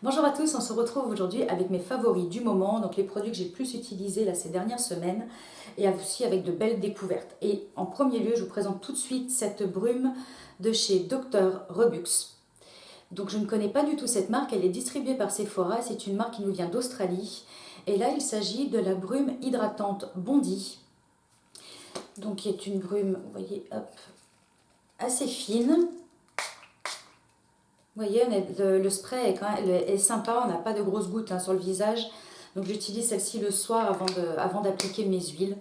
Bonjour à tous, on se retrouve aujourd'hui avec mes favoris du moment, donc les produits que j'ai le plus utilisés là, ces dernières semaines et aussi avec de belles découvertes. Et en premier lieu, je vous présente tout de suite cette brume de chez Dr. Rebux. Donc je ne connais pas du tout cette marque, elle est distribuée par Sephora, c'est une marque qui nous vient d'Australie. Et là, il s'agit de la brume hydratante Bondi, donc qui est une brume, vous voyez, hop, assez fine. Vous voyez, le spray est, est sympa, on n'a pas de grosses gouttes sur le visage. Donc j'utilise celle-ci le soir avant d'appliquer mes huiles.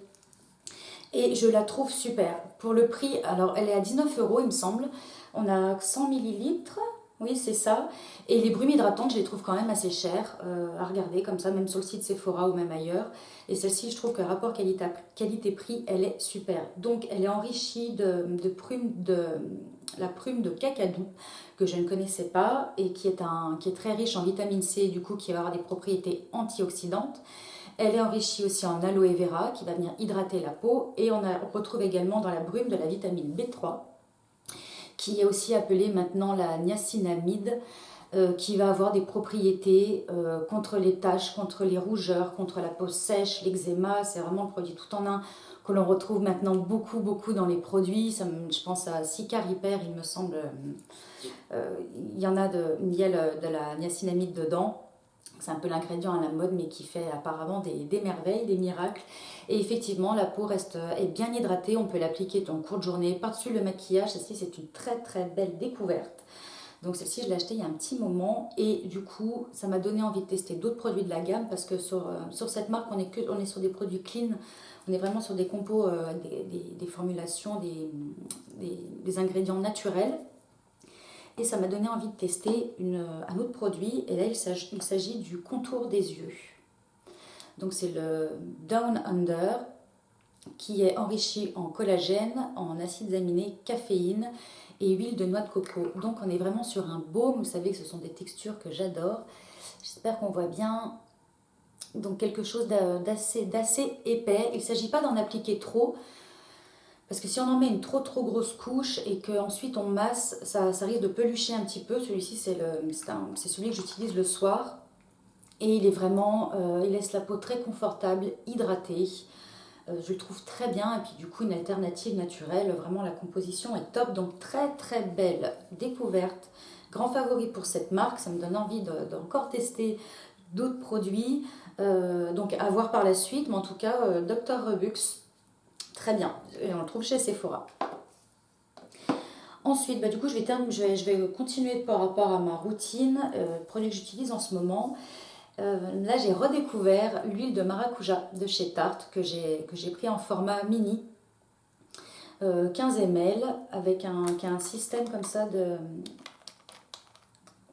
Et je la trouve super. Pour le prix, alors elle est à 19 euros il me semble. On a 100 millilitres, oui c'est ça. Et les brumes hydratantes, je les trouve quand même assez chères à regarder comme ça, même sur le site Sephora ou même ailleurs. Et celle-ci, je trouve que rapport qualité-prix, elle est super. Donc elle est enrichie de la prume de cacadou que je ne connaissais pas et qui est très riche en vitamine C, du coup qui va avoir des propriétés antioxydantes. Elle est enrichie aussi en aloe vera qui va venir hydrater la peau et on retrouve également dans la brume de la vitamine B3 qui est aussi appelée maintenant la niacinamide qui va avoir des propriétés contre les taches, contre les rougeurs, contre la peau sèche, l'eczéma. C'est vraiment le produit tout en un que l'on retrouve maintenant beaucoup dans les produits. Je pense à Cicar Hyper, il me semble. Il y en a il y a de la niacinamide dedans. C'est un peu l'ingrédient à la mode, mais qui fait apparemment des merveilles, des miracles. Et effectivement, la peau est bien hydratée. On peut l'appliquer en cours de journée. Par-dessus le maquillage, celle-ci, c'est une très belle découverte. Donc celle-ci, je l'ai achetée il y a un petit moment. Et du coup, ça m'a donné envie de tester d'autres produits de la gamme. Parce que sur cette marque, on est sur des produits clean. On est vraiment sur des compos, des formulations, des ingrédients naturels. Et ça m'a donné envie de tester un autre produit. Et là, il s'agit du contour des yeux. Donc c'est le Down Under qui est enrichi en collagène, en acides aminés, caféine et huile de noix de coco. Donc on est vraiment sur un baume. Vous savez que ce sont des textures que j'adore. J'espère qu'on voit bien. Donc quelque chose d'assez épais. Il ne s'agit pas d'en appliquer trop. Parce que si on en met une trop grosse couche et qu'ensuite on masse, ça risque de pelucher un petit peu. Celui-ci, c'est celui que j'utilise le soir. Et il est vraiment, il laisse la peau très confortable, hydratée. Je le trouve très bien. Et puis du coup, une alternative naturelle. Vraiment, la composition est top. Donc très belle découverte. Grand favori pour cette marque. Ça me donne envie d'encore tester d'autres produits. Donc à voir par la suite. Mais en tout cas, Dr. Rebux. Très bien, et on le trouve chez Sephora. Ensuite, du coup, je vais continuer par rapport à ma routine, produit que j'utilise en ce moment. Là, j'ai redécouvert l'huile de maracuja de chez Tarte que j'ai pris en format mini, 15 ml, avec un système comme ça de...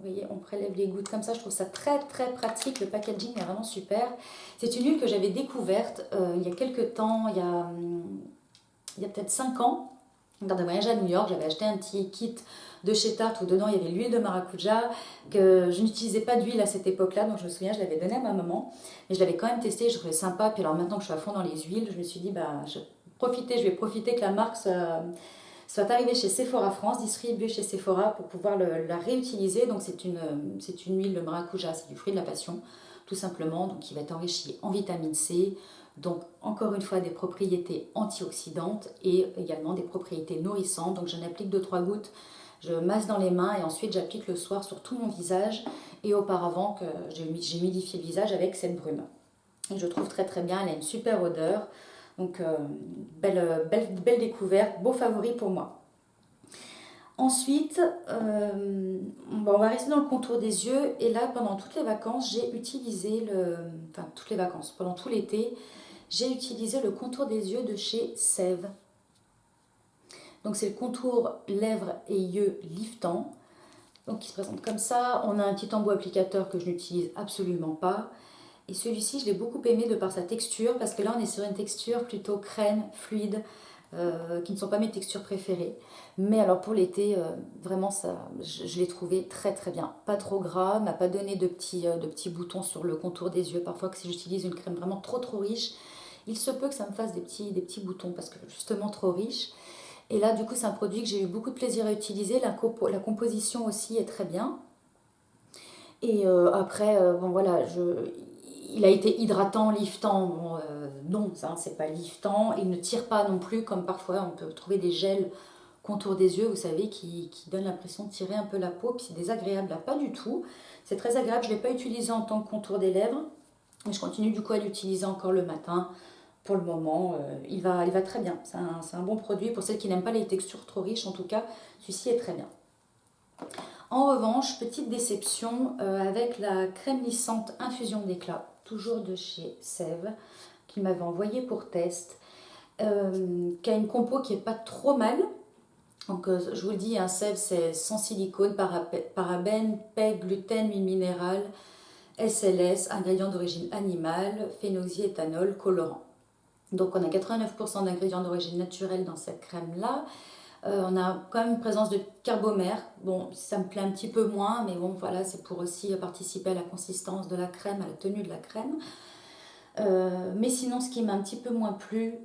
Vous voyez, on prélève les gouttes comme ça. Je trouve ça très pratique. Le packaging est vraiment super. C'est une huile que j'avais découverte il y a quelques temps, il y a peut-être 5 ans, dans un voyage à New York. J'avais acheté un petit kit de chez Tarte où dedans il y avait l'huile de maracuja, que je n'utilisais pas d'huile à cette époque-là, donc je me souviens, je l'avais donnée à ma maman, mais je l'avais quand même testé, je trouvais sympa. Puis alors maintenant que je suis à fond dans les huiles, je me suis dit, je vais profiter que la marque soit arrivée chez Sephora France, distribuée chez Sephora pour pouvoir la réutiliser. Donc c'est une huile de maracuja, c'est du fruit de la passion, tout simplement, donc qui va être enrichie en vitamine C. Donc encore une fois des propriétés antioxydantes et également des propriétés nourrissantes. Donc j'en applique 2-3 gouttes, je masse dans les mains et ensuite j'applique le soir sur tout mon visage. Et auparavant que j'ai humidifié le visage avec cette brume. Et je trouve très bien, elle a une super odeur. Donc belle découverte, beau favori pour moi. Ensuite, on va rester dans le contour des yeux. Et là, pendant toutes les vacances, j'ai utilisé toutes les vacances, pendant tout l'été, j'ai utilisé le contour des yeux de chez Sève. Donc c'est le contour lèvres et yeux liftant. Donc il se présente comme ça. On a un petit embout applicateur que je n'utilise absolument pas. Et celui-ci, je l'ai beaucoup aimé de par sa texture, parce que là on est sur une texture plutôt crème, fluide, qui ne sont pas mes textures préférées. Mais alors pour l'été, vraiment je l'ai trouvé très bien. Pas trop gras, m'a pas donné de petits boutons sur le contour des yeux. Parfois que si j'utilise une crème vraiment trop riche, il se peut que ça me fasse des petits boutons parce que justement trop riche. Et là du coup c'est un produit que j'ai eu beaucoup de plaisir à utiliser. La composition aussi est très bien. Et après, bon voilà, il a été hydratant, liftant. Bon, non, ça, c'est pas liftant. Il ne tire pas non plus, comme parfois on peut trouver des gels contour des yeux, vous savez, qui donnent l'impression de tirer un peu la peau. Puis c'est désagréable, là, pas du tout. C'est très agréable. Je ne l'ai pas utilisé en tant que contour des lèvres. Mais je continue du coup à l'utiliser encore le matin. Pour le moment, il va très bien. C'est un bon produit. Pour celles qui n'aiment pas les textures trop riches, en tout cas, celui-ci est très bien. En revanche, petite déception avec la crème lissante infusion d'éclat, toujours de chez Sève, qu'il m'avait envoyé pour test, qui a une compo qui est pas trop mal. Donc, je vous le dis, un Sève, c'est sans silicone, parabènes, PEG, gluten, huile minérale, SLS, ingrédients d'origine animale, phénoxyéthanol, colorant. Donc, on a 89% d'ingrédients d'origine naturelle dans cette crème-là. On a quand même une présence de carbomère. Bon, ça me plaît un petit peu moins, mais bon, voilà, c'est pour aussi participer à la consistance de la crème, à la tenue de la crème. Mais sinon, ce qui m'a un petit peu moins plu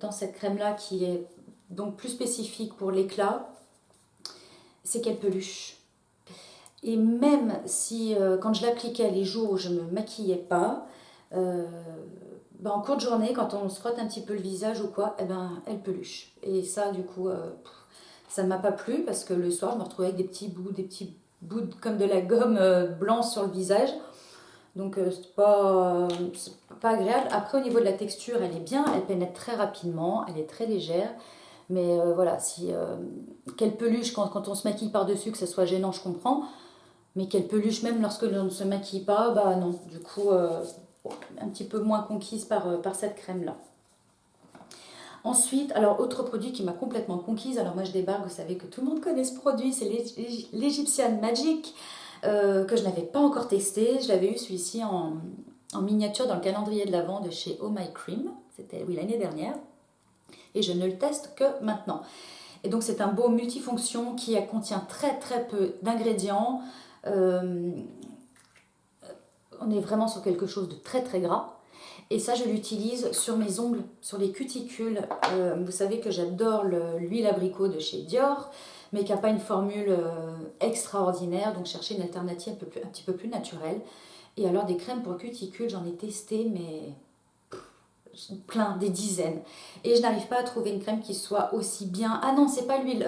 dans cette crème-là, qui est donc plus spécifique pour l'éclat, c'est qu'elle peluche. Et même si, quand je l'appliquais les jours où je ne me maquillais pas, en courte journée, quand on se frotte un petit peu le visage ou quoi, elle peluche. Et ça, du coup, ça ne m'a pas plu parce que le soir, je me retrouvais avec des petits bouts comme de la gomme blanc sur le visage. Donc, c'est pas agréable. Après, au niveau de la texture, elle est bien, elle pénètre très rapidement, elle est très légère. Mais voilà, si qu'elle peluche quand on se maquille par-dessus, que ce soit gênant, je comprends. Mais qu'elle peluche même lorsque l'on ne se maquille pas, bah non. Du coup, un petit peu moins conquise par cette crème-là. Ensuite, alors autre produit qui m'a complètement conquise, alors moi je débarque, vous savez que tout le monde connaît ce produit, c'est l'Egyptian Magic, que je n'avais pas encore testé. Je l'avais eu celui-ci en miniature dans le calendrier de l'Avent de chez Oh My Cream, c'était l'année dernière, et je ne le teste que maintenant. Et donc c'est un baume multifonction qui contient très très peu d'ingrédients. On est vraiment sur quelque chose de très très gras. Et ça, je l'utilise sur mes ongles, sur les cuticules. Vous savez que j'adore l'huile abricot de chez Dior, mais qui n'a pas une formule extraordinaire. Donc, chercher une alternative un petit peu plus naturelle. Et alors, des crèmes pour cuticules, j'en ai testé, mais plein, des dizaines. Et je n'arrive pas à trouver une crème qui soit aussi bien... Ah non, c'est pas l'huile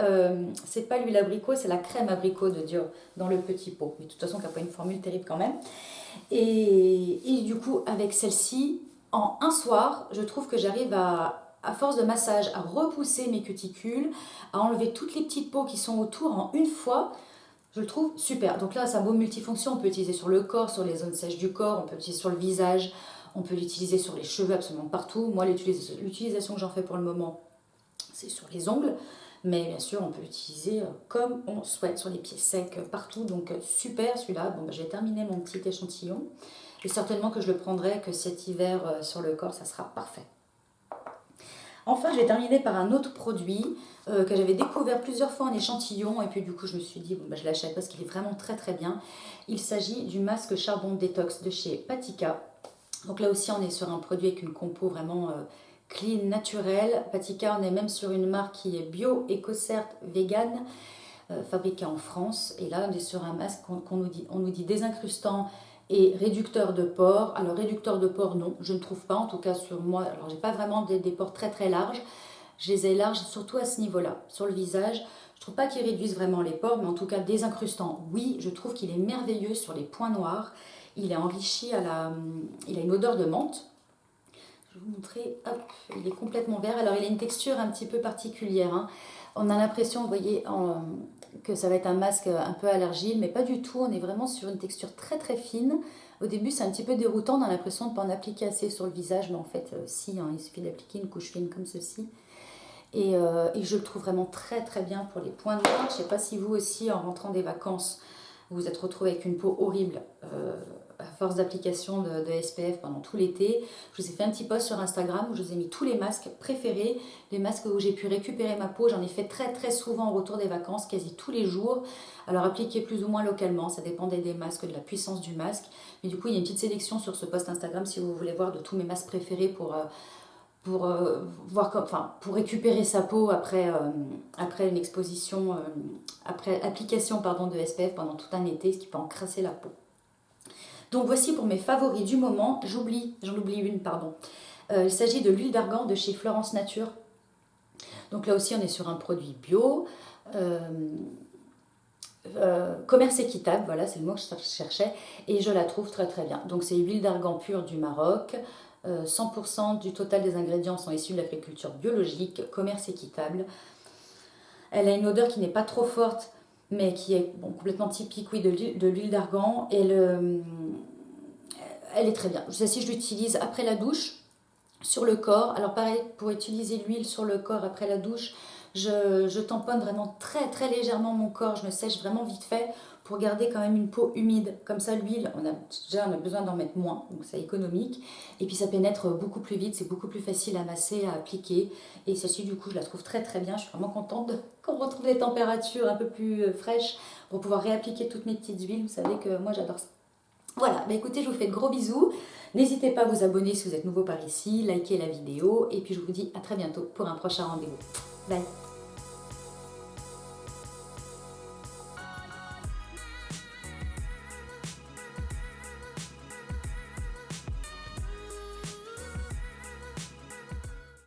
abricot, c'est la crème abricot de Dior dans le petit pot. Mais de toute façon, qui n'a pas une formule terrible quand même. Et du coup, avec celle-ci, en un soir, je trouve que j'arrive à force de massage, à repousser mes cuticules, à enlever toutes les petites peaux qui sont autour en une fois. Je le trouve super. Donc là, c'est un baume multifonction. On peut l'utiliser sur le corps, sur les zones sèches du corps, on peut l'utiliser sur le visage, on peut l'utiliser sur les cheveux, absolument partout. Moi, l'utilisation que j'en fais pour le moment, c'est sur les ongles. Mais bien sûr, on peut l'utiliser comme on souhaite, sur les pieds secs, partout. Donc super celui-là. Bon, j'ai terminé mon petit échantillon. Et certainement que je le prendrai que cet hiver sur le corps, ça sera parfait. Enfin, j'ai terminé par un autre produit que j'avais découvert plusieurs fois en échantillon. Et puis du coup, je me suis dit, je l'achète parce qu'il est vraiment très très bien. Il s'agit du masque charbon détox de chez Patika. Donc là aussi, on est sur un produit avec une compo vraiment... clean, naturel. Patika, on est même sur une marque qui est bio, éco-cert, vegan, fabriquée en France. Et là, on est sur un masque on nous dit désincrustant et réducteur de pores. Alors, réducteur de pores, non, je ne trouve pas, en tout cas sur moi. Alors, j'ai pas vraiment des pores très très larges. Je les ai larges surtout à ce niveau-là, sur le visage. Je trouve pas qu'il réduise vraiment les pores, mais en tout cas désincrustant, oui, je trouve qu'il est merveilleux sur les points noirs. Il est enrichi il a une odeur de menthe. Je vais vous montrer, hop, il est complètement vert. Alors il a une texture un petit peu particulière. Hein. On a l'impression, vous voyez, que ça va être un masque un peu à l'argile, mais pas du tout. On est vraiment sur une texture très très fine. Au début, c'est un petit peu déroutant. On a l'impression de ne pas en appliquer assez sur le visage, mais en fait, si, hein, il suffit d'appliquer une couche fine comme ceci. Et je le trouve vraiment très très bien pour les points noirs. Je ne sais pas si vous aussi, en rentrant des vacances, vous vous êtes retrouvé avec une peau horrible à force d'application de SPF pendant tout l'été. Je vous ai fait un petit post sur Instagram où je vous ai mis tous les masques préférés, les masques où j'ai pu récupérer ma peau. J'en ai fait très très souvent au retour des vacances, quasi tous les jours. Alors appliqué plus ou moins localement, ça dépendait des masques, de la puissance du masque. Mais du coup, il y a une petite sélection sur ce post Instagram si vous voulez voir de tous mes masques préférés pour récupérer sa peau après une exposition, après application pardon, de SPF pendant tout un été, ce qui peut encrasser la peau. Donc voici pour mes favoris du moment. J'en oublie une, pardon. Il s'agit de l'huile d'argan de chez Florence Nature. Donc là aussi on est sur un produit bio. Commerce équitable, voilà, c'est le mot que je cherchais, et je la trouve très très bien. Donc c'est l'huile d'argan pure du Maroc, 100% du total des ingrédients sont issus de l'agriculture biologique, commerce équitable. Elle a une odeur qui n'est pas trop forte, mais qui est complètement typique, oui, de l'huile d'argan, et elle est très bien. Celle-ci, je l'utilise après la douche, sur le corps. Alors pareil, pour utiliser l'huile sur le corps après la douche, je tamponne vraiment très très légèrement mon corps, je me sèche vraiment vite fait pour garder quand même une peau humide. Comme ça, l'huile, on a besoin d'en mettre moins, donc c'est économique. Et puis ça pénètre beaucoup plus vite, c'est beaucoup plus facile à masser, à appliquer. Et ceci, du coup, je la trouve très très bien. Je suis vraiment contente qu'on retrouve des températures un peu plus fraîches pour pouvoir réappliquer toutes mes petites huiles. Vous savez que moi, j'adore ça. Voilà, bah écoutez, je vous fais de gros bisous. N'hésitez pas à vous abonner si vous êtes nouveau par ici, likez la vidéo. Et puis je vous dis à très bientôt pour un prochain rendez-vous. Bye!